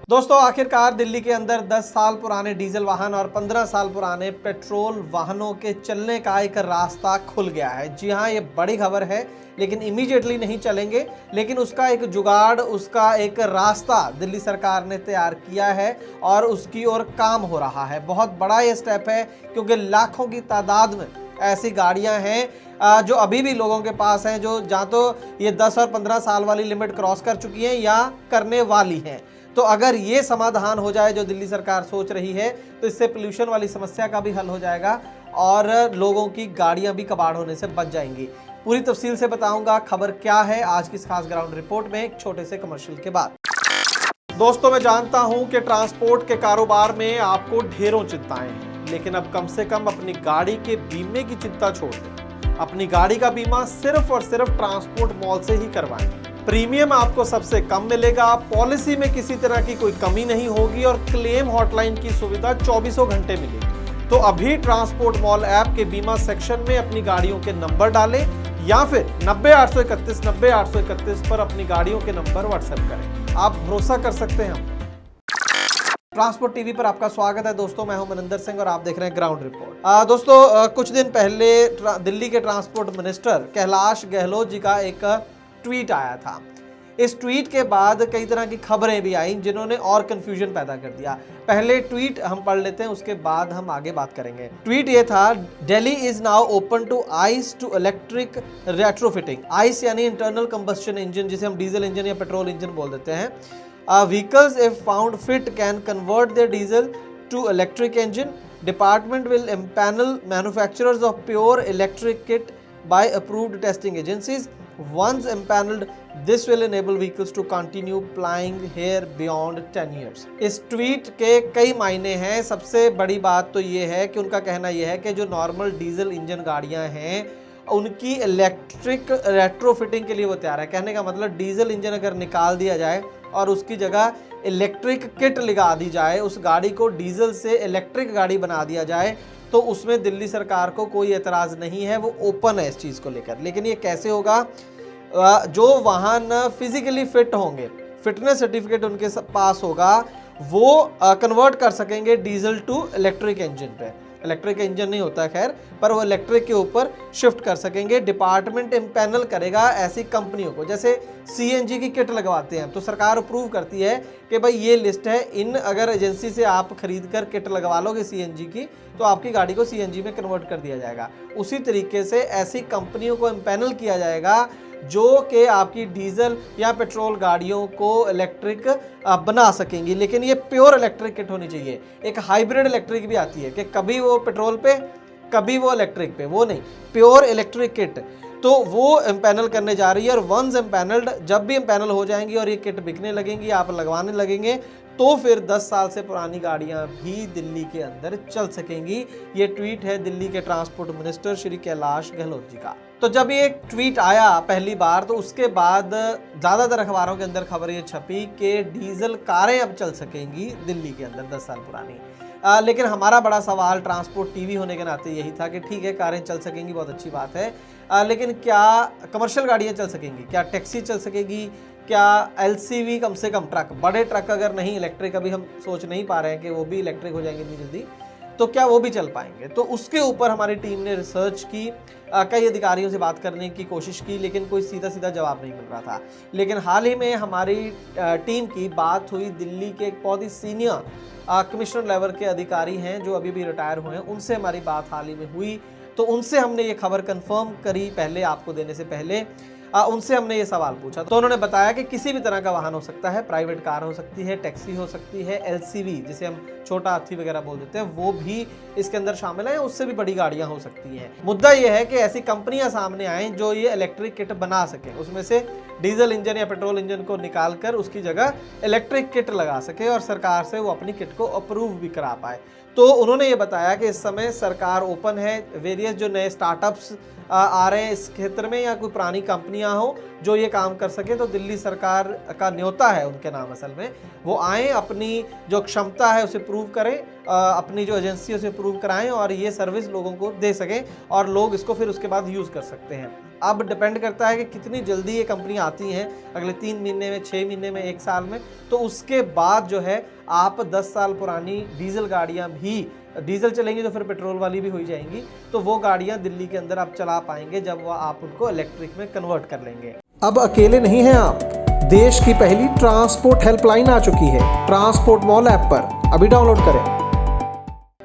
दोस्तों आखिरकार दिल्ली के अंदर 10 साल पुराने डीजल वाहन और 15 साल पुराने पेट्रोल वाहनों के चलने का एक रास्ता खुल गया है। जी हाँ, ये बड़ी खबर है, लेकिन इमीडिएटली नहीं चलेंगे, लेकिन उसका एक जुगाड़, उसका एक रास्ता दिल्ली सरकार ने तैयार किया है और उसकी ओर काम हो रहा है। बहुत बड़ा ये स्टेप है, क्योंकि लाखों की तादाद में ऐसी गाड़ियां हैं जो अभी भी लोगों के पास हैं, जो या तो ये 10 और 15 साल वाली लिमिट क्रॉस कर चुकी हैं या करने वाली हैं। तो अगर ये समाधान हो जाए जो दिल्ली सरकार सोच रही है, तो इससे पोल्यूशन वाली समस्या का भी हल हो जाएगा और लोगों की गाड़ियां भी कबाड़ होने से बच जाएंगी। पूरी तफसील से बताऊंगा खबर क्या है आज की इस खास ग्राउंड रिपोर्ट में, एक छोटे से कमर्शियल के बाद। दोस्तों, मैं जानता हूं कि ट्रांसपोर्ट के कारोबार में आपको ढेरों चिंताएं हैं, लेकिन अब कम से कम अपनी गाड़ी के बीमे की चिंता छोड़ दें। अपनी गाड़ी का बीमा सिर्फ और सिर्फ ट्रांसपोर्ट मॉल से ही करवाएं। प्रीमियम आपको सबसे कम मिलेगा, पॉलिसी में किसी तरह की कोई कमी नहीं होगी और क्लेम हॉटलाइन की सुविधा 24 घंटे मिलेगी। तो अभी ट्रांसपोर्ट मॉल ऐप के बीमा सेक्शन में अपनी गाड़ियों के नंबर डालें या फिर 90-831 पर अपनी गाड़ियों के नंबर व्हाट्सएप करें। आप भरोसा कर सकते हैं। ट्रांसपोर्ट टीवी पर आपका स्वागत है। दोस्तों, मैं हूं मनिंदर सिंह और आप देख रहे हैं ग्राउंड रिपोर्ट। दोस्तों, कुछ दिन पहले दिल्ली के ट्रांसपोर्ट मिनिस्टर कैलाश गहलोत जी का एक ट्वीट आया था। इस ट्वीट के बाद कई तरह की खबरें भी आई, जिन्होंने और कंफ्यूजन पैदा कर दिया। पहले ट्वीट हम पढ़ लेते हैं, उसके बाद हम आगे बात करेंगे। ट्वीट ये था, Delhi is now open to ICE to electric retrofitting. ICE यानी इंटरनल कंबस्शन इंजन, जिसे हम डीजल इंजन या पेट्रोल इंजन बोल देते हैं। Vehicles if found fit can convert their diesel to electric engine. Department will empanel manufacturers of pure electric kit by approved testing agencies. Once empaneled, this will enable vehicles to continue plying here beyond 10 years. इस tweet के कई मायने हैं। सबसे बड़ी बात तो ये है कि उनका कहना यह है कि जो नॉर्मल डीजल इंजन गाड़ियां हैं, उनकी इलेक्ट्रिक रेट्रोफिटिंग के लिए वो तैयार है। कहने का मतलब, डीजल इंजन अगर निकाल दिया जाए और उसकी जगह इलेक्ट्रिक किट लगा दी जाए, उस गाड़ी को डीजल से इलेक्ट्रिक गाड़ी बना दिया जाए, तो उसमें दिल्ली सरकार को कोई एतराज़ नहीं है, वो ओपन है इस चीज़ को लेकर। लेकिन ये कैसे होगा? जो वाहन फिजिकली फिट होंगे, फिटनेस सर्टिफिकेट उनके पास होगा, वो कन्वर्ट कर सकेंगे डीजल टू इलेक्ट्रिक इंजन पे। इलेक्ट्रिक इंजन नहीं होता खैर, पर वो इलेक्ट्रिक के ऊपर शिफ्ट कर सकेंगे। डिपार्टमेंट इम्पैनल करेगा ऐसी कंपनियों को। जैसे सीएनजी की किट लगवाते हैं तो सरकार अप्रूव करती है कि भाई ये लिस्ट है, इन अगर एजेंसी से आप खरीद कर किट लगवा लोगे सीएनजी की, तो आपकी गाड़ी को सीएनजी में कन्वर्ट कर दिया जाएगा। उसी तरीके से ऐसी कंपनियों को इम्पैनल किया जाएगा जो कि आपकी डीजल या पेट्रोल गाड़ियों को इलेक्ट्रिक बना सकेंगी। लेकिन ये प्योर इलेक्ट्रिक किट होनी चाहिए। एक हाइब्रिड इलेक्ट्रिक भी आती है कि कभी वो पेट्रोल पे कभी वो इलेक्ट्रिक पे, वो नहीं, प्योर इलेक्ट्रिक किट। तो वो एम्पैनल करने जा रही है और वंस एम्पैनल्ड, जब भी एम्पैनल हो जाएंगी और ये किट बिकने लगेंगी, आप लगवाने लगेंगे, तो फिर 10 साल से पुरानी गाड़ियां भी दिल्ली के अंदर चल सकेंगी। ये ट्वीट है दिल्ली के ट्रांसपोर्ट मिनिस्टर श्री कैलाश गहलोत जी का। तो जब ये ट्वीट आया पहली बार, तो उसके बाद ज़्यादातर अखबारों के अंदर खबर ये छपी कि डीजल कारें अब चल सकेंगी दिल्ली के अंदर 10 साल पुरानी। लेकिन हमारा बड़ा सवाल ट्रांसपोर्ट टीवी होने के नाते यही था कि ठीक है, कारें चल सकेंगी, बहुत अच्छी बात है, लेकिन क्या कमर्शियल गाड़ियाँ चल सकेंगी? क्या टैक्सी चल सकेगी? क्या एलसीवी, कम से कम ट्रक, बड़े ट्रक अगर नहीं इलेक्ट्रिक, अभी हम सोच नहीं पा रहे हैं कि वो भी इलेक्ट्रिक हो जाएंगे इतनी जल्दी, तो क्या वो भी चल पाएंगे? तो उसके ऊपर हमारी टीम ने रिसर्च की, कई अधिकारियों से बात करने की कोशिश की, लेकिन कोई सीधा सीधा जवाब नहीं मिल रहा था। लेकिन हाल ही में हमारी टीम की बात हुई दिल्ली के एक बहुत ही सीनियर कमिश्नर लेवल के अधिकारी हैं जो अभी भी रिटायर हुए हैं, उनसे हमारी बात हाल ही में हुई। तो उनसे हमने ये खबर कंफर्म करी पहले, आपको देने से पहले उनसे हमने ये सवाल पूछा। तो उन्होंने बताया कि किसी भी तरह का वाहन हो सकता है, प्राइवेट कार हो सकती है, टैक्सी हो सकती है, एलसीवी जिसे हम छोटा हाथी वगैरह बोल देते हैं, वो भी इसके अंदर शामिल है, उससे भी बड़ी गाड़ियां हो सकती हैं। मुद्दा ये है कि ऐसी कंपनियां सामने आएं जो ये इलेक्ट्रिक किट बना सकें, उसमें से डीजल इंजन या पेट्रोल इंजन को निकाल कर उसकी जगह इलेक्ट्रिक किट लगा सके और सरकार से वो अपनी किट को अप्रूव भी करा पाए। तो उन्होंने ये बताया कि इस समय सरकार ओपन है, वेरियस जो नए स्टार्टअप्स आ रहे हैं इस क्षेत्र में या कोई पुरानी कंपनियां हो जो ये काम कर सके, तो दिल्ली सरकार का न्योता है उनके नाम असल में, वो आएँ, अपनी जो क्षमता है उसे प्रूव करें अपनी जो एजेंसियों से अप्रूव कराएं और ये सर्विस लोगों को दे सकें और लोग इसको फिर उसके बाद यूज़ कर सकते हैं। अब डिपेंड करता है कि कितनी जल्दी ये कंपनी आती हैं, अगले 3 महीने में, 6 महीने में, 1 साल में, तो उसके बाद जो है आप 10 साल पुरानी डीजल गाड़ियाँ भी, डीजल चलेंगी तो फिर पेट्रोल वाली भी हो जाएंगी, तो वो गाड़ियाँ दिल्ली के अंदर आप चला पाएंगे जब वो आप उनको इलेक्ट्रिक में कन्वर्ट कर लेंगे। अब अकेले नहीं हैं आप, देश की पहली ट्रांसपोर्ट हेल्पलाइन आ चुकी है ट्रांसपोर्ट मॉल ऐप पर, अभी डाउनलोड करें।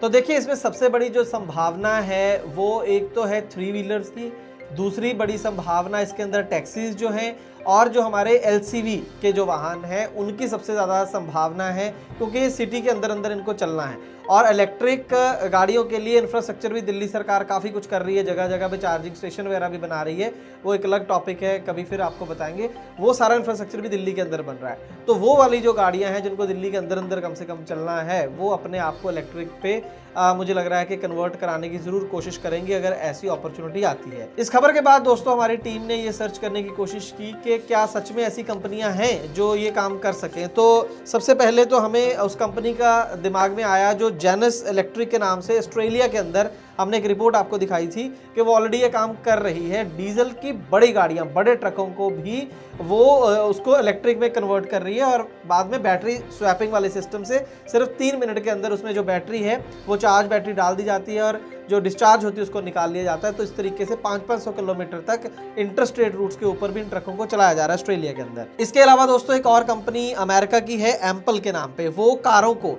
तो देखिए, इसमें सबसे बड़ी जो संभावना है वो एक तो है 3 व्हीलर्स की, दूसरी बड़ी संभावना इसके अंदर टैक्सीज जो हैं और जो हमारे LCV के जो वाहन हैं उनकी सबसे ज़्यादा संभावना है, क्योंकि सिटी के अंदर अंदर इनको चलना है। और इलेक्ट्रिक गाड़ियों के लिए इंफ्रास्ट्रक्चर भी दिल्ली सरकार काफ़ी कुछ कर रही है, जगह जगह पे चार्जिंग स्टेशन वगैरह भी बना रही है, वो एक अलग टॉपिक है, कभी फिर आपको बताएंगे। वो सारा इंफ्रास्ट्रक्चर भी दिल्ली के अंदर बन रहा है, तो वो वाली जो गाड़ियाँ हैं जिनको दिल्ली के अंदर अंदर कम से कम चलना है, वो अपने आप को इलेक्ट्रिक पे मुझे लग रहा है कि कन्वर्ट कराने की ज़रूर कोशिश करेंगे अगर ऐसी अपॉर्चुनिटी आती है। इस खबर के बाद दोस्तों हमारी टीम ने ये सर्च करने की कोशिश की कि क्या सच में ऐसी कंपनियां हैं जो ये काम कर सकें। तो सबसे पहले तो हमें उस कंपनी का दिमाग में आया जो जेनस इलेक्ट्रिक के नाम से ऑस्ट्रेलिया के अंदर, हमने एक रिपोर्ट आपको दिखाई थी कि वो ऑलरेडी ये काम कर रही है। डीजल की बड़ी गाड़ियां, बड़े ट्रकों को भी वो उसको इलेक्ट्रिक में कन्वर्ट कर रही है और बाद में बैटरी स्वैपिंग वाले सिस्टम से सिर्फ 3 मिनट के अंदर उसमें जो बैटरी है वो चार्ज बैटरी डाल दी जाती है और जो डिस्चार्ज होती है उसको निकाल लिया जाता है। तो इस तरीके से 500-500 किलोमीटर तक इंटरस्टेट रूट्स के ऊपर भी इन ट्रकों को चलाया जा रहा है ऑस्ट्रेलिया के अंदर। इसके अलावा दोस्तों एक और कंपनी अमेरिका की है एम्पल के नाम पे, वो कारों को,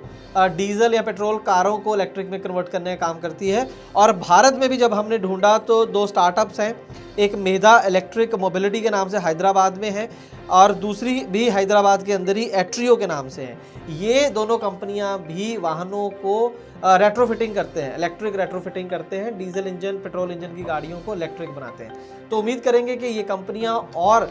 डीजल या पेट्रोल कारों को इलेक्ट्रिक में कन्वर्ट करने का काम करती है। और भारत में भी जब हमने ढूंढा तो 2 स्टार्टअप्स हैं, एक मेधा इलेक्ट्रिक मोबिलिटी के नाम से हैदराबाद में है और दूसरी भी हैदराबाद के अंदर ही एट्रियो के नाम से है। ये दोनों कंपनियां भी वाहनों को रेट्रोफिटिंग करते हैं, इलेक्ट्रिक रेट्रोफिटिंग करते हैं, डीजल इंजन, पेट्रोल इंजन की गाड़ियों को इलेक्ट्रिक बनाते हैं। तो उम्मीद करेंगे कि ये कंपनियां और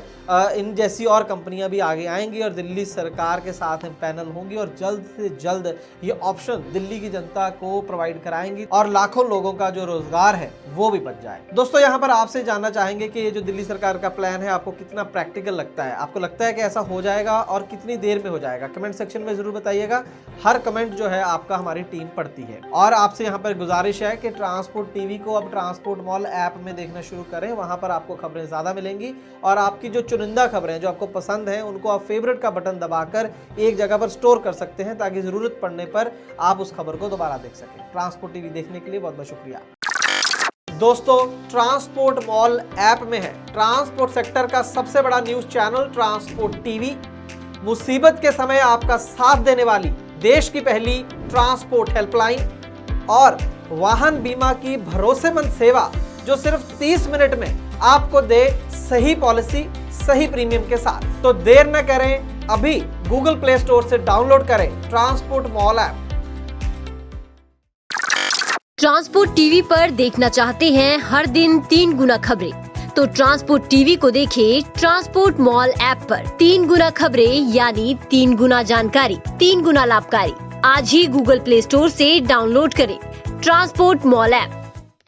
इन जैसी और कंपनियां भी आगे आएंगी और दिल्ली सरकार के साथ पैनल होंगी और जल्द से जल्द ये ऑप्शन दिल्ली की जनता को प्रोवाइड कराएंगी और लाखों लोगों का जो रोजगार है वो भी बच जाए। दोस्तों यहाँ पर आपसे जानना चाहेंगे कि ये जो दिल्ली सरकार का प्लान है आपको कितना प्रैक्टिकल लगता है, आपको लगता है कि ऐसा हो जाएगा और कितनी देर में हो जाएगा? कमेंट सेक्शन में जरूर बताइएगा। हर कमेंट जो है आपका हमारी टीम पढ़ती है। और आपसे यहाँ पर गुजारिश है कि ट्रांसपोर्ट टीवी को अब ट्रांसपोर्ट मॉल ऐप में देखना शुरू करें, वहां पर आपको खबरें ज्यादा मिलेंगी और आपकी जो चुनिंदा खबरें जो आपको पसंद हैं उनको आप फेवरेट का बटन दबाकर एक जगह पर स्टोर कर सकते हैं ताकि जरूरत पड़ने पर आप उस खबर को दोबारा देख सकें। ट्रांसपोर्ट टीवी देखने के लिए बहुत बहुत शुक्रिया। दोस्तों, ट्रांसपोर्ट मॉल ऐप में है ट्रांसपोर्ट सेक्टर का सबसे बड़ा न्यूज चैनल ट्रांसपोर्ट टीवी। मुसीबत के समय आपका साथ देने वाली देश की पहली ट्रांसपोर्ट हेल्पलाइन और वाहन बीमा की भरोसेमंद सेवा जो सिर्फ 30 मिनट में आपको दे सही पॉलिसी, सही प्रीमियम के साथ। तो देर न करें, अभी गूगल प्ले स्टोर से डाउनलोड करें transport mall app. Transport TV पर देखना चाहते हैं हर दिन 3 गुना खबरें? तो ट्रांसपोर्ट टीवी को देखें ट्रांसपोर्ट मॉल ऐप पर। 3 गुना खबरें यानी 3 गुना जानकारी, 3 गुना लाभकारी। आज ही गूगल प्ले स्टोर से डाउनलोड करें ट्रांसपोर्ट मॉल ऐप।